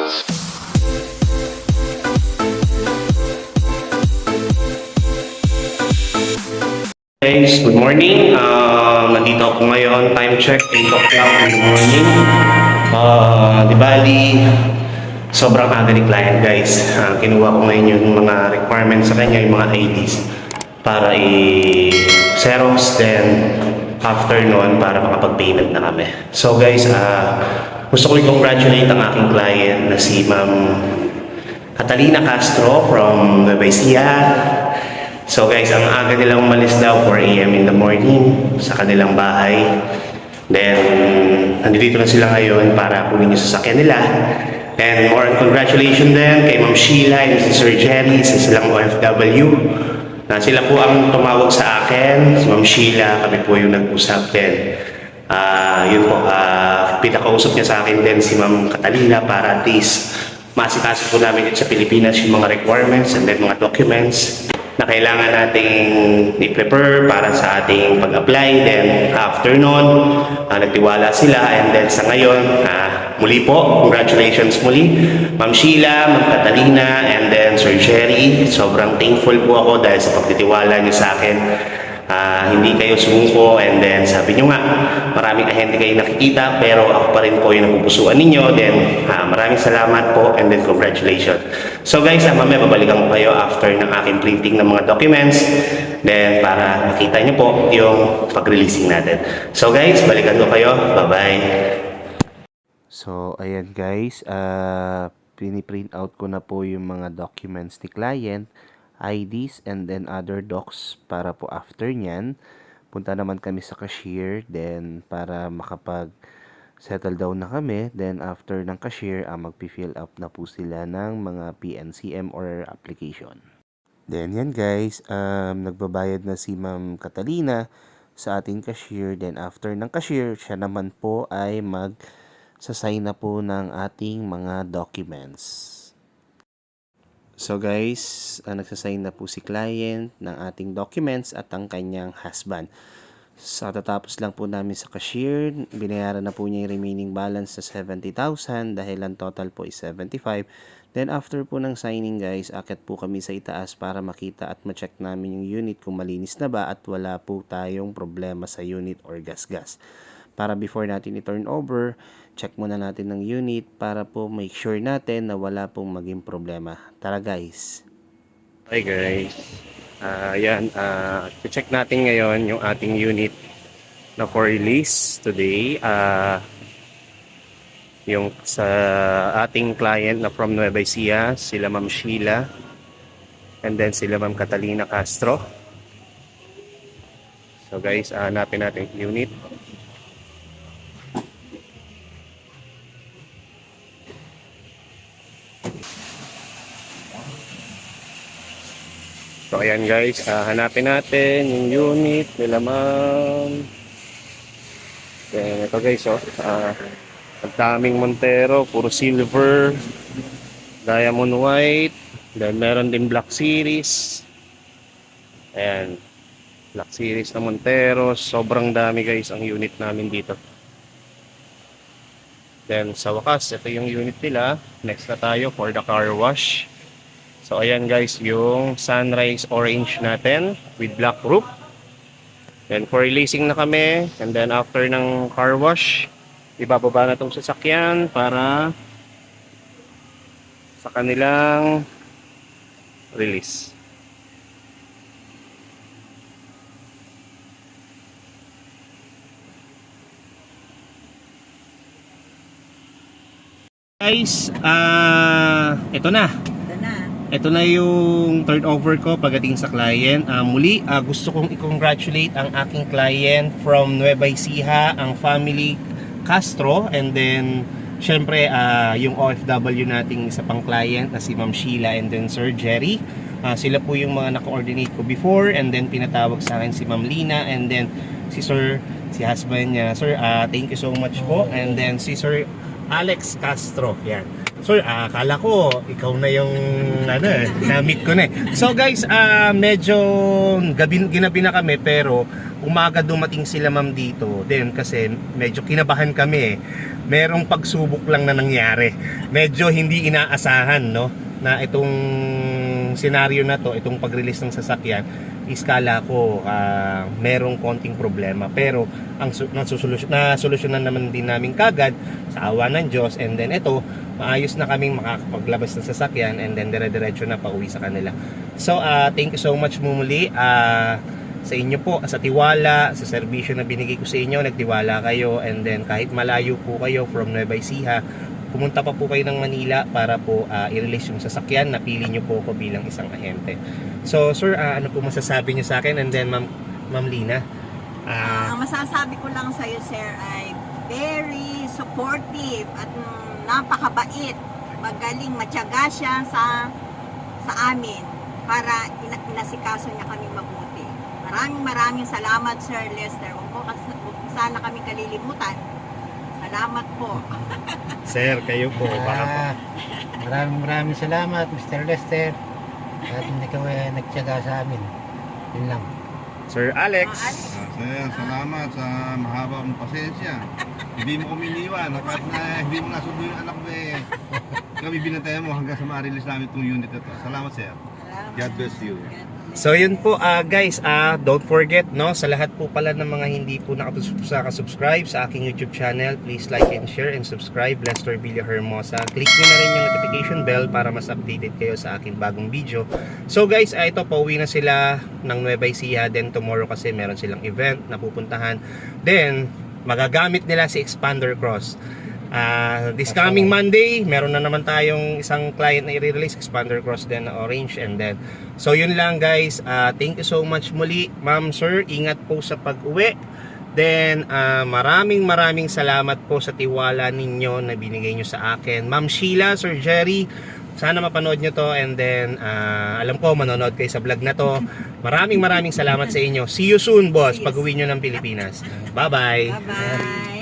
Guys, good morning. Nandito ako ngayon. Time check, 8 o'clock in the morning. Di bali, sobrang aga ni client, guys. Kinuha ko ngayon yung mga requirements sa kanya, yung mga IDs para i-xerox, then after nun, para makapag-payment na kami. So guys, gusto ko i-congratulate ang aking client na si Ma'am Catalina Castro from Nueva Ecija. So guys, ang aga nilang umalis daw 4 AM in the morning sa kanilang bahay. Then, nandito na sila ngayon para kunin yung sasakyan nila. And more congratulations din kay Ma'am Sheila and si Sir Jerry, sa silang OFW. Sila po ang tumawag sa akin, si Ma'am Sheila, kami po yung nag-usap din. Yun po, pinakausap niya sa akin din si Ma'am Catalina para at least masikaso po namin sa Pilipinas yung mga requirements and then mga documents na kailangan nating i-prepare para sa ating pag-apply. Then after nun, nagtiwala sila, and then sa ngayon, muli po, congratulations muli Ma'am Sheila, Ma'am Catalina, and then Sir Jerry. Sobrang thankful po ako dahil sa pagtitiwala niyo sa akin. Hindi kayo sumuko, and then sabi nyo nga, maraming ahente kayo nakikita, pero ako pa rin po yung napupusuan ninyo. Then maraming salamat po, and then congratulations. So guys, mamaya babalikan ko kayo after ng aking printing ng mga documents, then para makita nyo po yung pag-releasing natin. So guys, balikan ko kayo. Bye-bye. So ayan guys, piniprint out ko na po yung mga documents ni client, IDs, and then other docs para po after nyan, punta naman kami sa cashier, then para makapag-settle down na kami. Then after ng cashier, magpi-fill up na po sila ng mga PNCM or application. Then yan guys, nagbabayad na si Ma'am Catalina sa ating cashier. Then after ng cashier, siya naman po ay mag-sign na po ng ating mga documents. So guys, nagsasign na po si client ng ating documents at ang kanyang husband. So tatapos lang po namin sa cashier, binayaran na po niya yung remaining balance sa 70,000 dahil ang total po is 75. Then after po ng signing guys, akit po kami sa itaas para makita at ma-check namin yung unit kung malinis na ba at wala po tayong problema sa unit or gas-gas. Para before natin i-turn over, check muna natin ng unit para po make sure natin na wala pong maging problema. Tara guys! Hi guys! Check natin ngayon yung ating unit na for release today. Yung sa ating client na from Nueva Ecija, sila Ma'am Sheila and then sila Ma'am Catalina Castro. So guys, hanapin natin yung unit. So ayan guys, hanapin natin yung unit nila Ma'am. Then ito guys, ang daming Montero, puro silver, diamond white, then meron din black series. Ayan, black series na Montero, sobrang dami guys ang unit namin dito. Then sa wakas, ito yung unit nila. Next na tayo for the car wash. So ayan guys, yung sunrise orange natin with black roof. Then for releasing na kami, and then after ng car wash, ibababa na itong sasakyan para sa kanilang release. Guys, ito na. Ito na yung turnover ko pagdating sa client. Muli, gusto kong i-congratulate ang aking client from Nueva Ecija, ang family Castro, and then syempre yung OFW nating isa pang client na si Ma'am Sheila and then Sir Jerry. Sila po yung mga naka-coordinate ko before, and then pinatawag sa akin si Ma'am Lina, and then si Sir, si husband niya. Sir, thank you so much po. And then si Sir Alex Castro. Yan. Sir, akala ko ikaw na yung na-meet ko na eh. So guys, medyo ginabi na kami, pero umaga dumating sila ma'am dito. Then kasi medyo kinabahan kami eh. merong pagsubok lang na nangyari. Medyo hindi inaasahan, no? Na itong senaryo na to, itong pag-release ng sasakyan, iskala ko merong konting problema. Pero ang nasolusyonan naman din namin kagad sa awa ng Diyos. And then ito, maayos na kaming makakapaglabas ng sasakyan and then dire-diretso na pauwi sa kanila. So, thank you so much muli sa inyo po, sa tiwala, sa serbisyo na binigay ko sa inyo. Nagtiwala kayo and then kahit malayo po kayo from Nueva Ecija, pumunta pa po kayo ng Manila para po i-release yung sasakyan. Napili nyo po ako bilang isang ahente. So sir, ano po masasabi nyo sa akin? And then Ma'am Lina, Ang masasabi ko lang sa iyo, sir, ay very supportive at napakabait. Magaling, matyaga siya sa amin para inasikaso niya kami mabuti. Maraming salamat, Sir Lester. Huwag sana kami kalilimutan. Salamat po. sir, kayo po. Baka po. Maraming salamat, Mr. Lester. At hindi ka nagtiyaga sa amin. Yun lang. Sir Alex. Sir, salamat sa mahaba mong pasensya. Hindi mo kami iniwan. Kahit na hindi mo nasundo yung anak mo kami binantayan mo hanggang sa ma-release namin itong unit na ito. Salamat, sir. God bless you. So yun po guys, don't forget no, sa lahat po pala ng mga hindi po nakasubscribe sa aking YouTube channel, please like and share and subscribe, Lester Villa Hermosa. Click nyo na rin yung notification bell para mas updated kayo sa aking bagong video. So guys, ito pauwi na sila ng Nueva Ecija, then tomorrow kasi meron silang event na pupuntahan. Then magagamit nila si Expander Cross. This coming Monday, meron na naman tayong isang client na i-release, Expander Cross din na orange. And then, so yun lang guys, thank you so much muli, ma'am, sir, ingat po sa pag-uwi. Then, maraming salamat po sa tiwala ninyo na binigay nyo sa akin. Ma'am Sheila, Sir Jerry, sana mapanood nyo to. And then, alam ko manonood kayo sa vlog na to. Maraming salamat sa inyo. See you soon, boss, pag-uwi nyo ng Pilipinas. Bye-bye. Bye-bye.